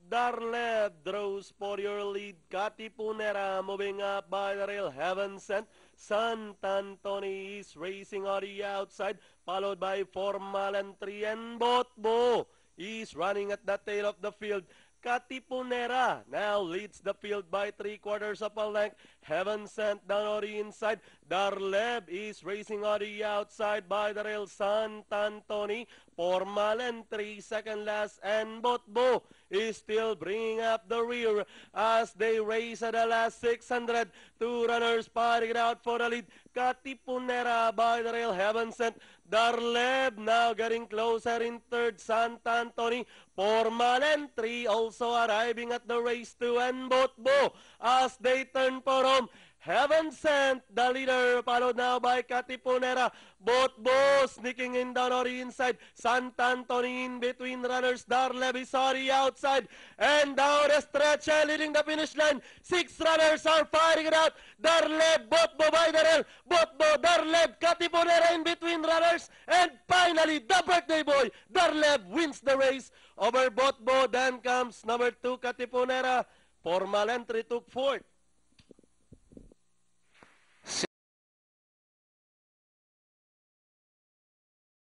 Darlev draws for your lead. Katipunera moving up by the rail. Heaven Sent. Sant'Antoni is racing on the outside, followed by Formalan 3, and Botbo is running at the tail of the field. Katipunera now leads the field by 3/4 of a length. Heaven Sent down on the inside. Darlev is racing on the outside by the rail. Sant'Antoni, Formalan 3, second last, and Botbo is still bringing up the rear as they race at the last 600. Two runners fighting it out for the lead. Katipunera by the rail. Heaven Sent. Darlev now getting closer in third. Sant'Antoni, Formalan 3 also arriving at the race 2, and Botbo as they turn for home. Heaven Sent, the leader, followed now by Katipunera. Botbo sneaking in down on the inside. Sant'Antoni in between runners. Darlev is on the outside. And down the stretch, leading the finish line. 6 runners are fighting it out. Darlev, Botbo by the rail. Botbo, Darlev, Katipunera in between runners. And finally, the birthday boy, Darlev, wins the race over Botbo. Then comes number 2, Katipunera. Formalan 3 took fourth.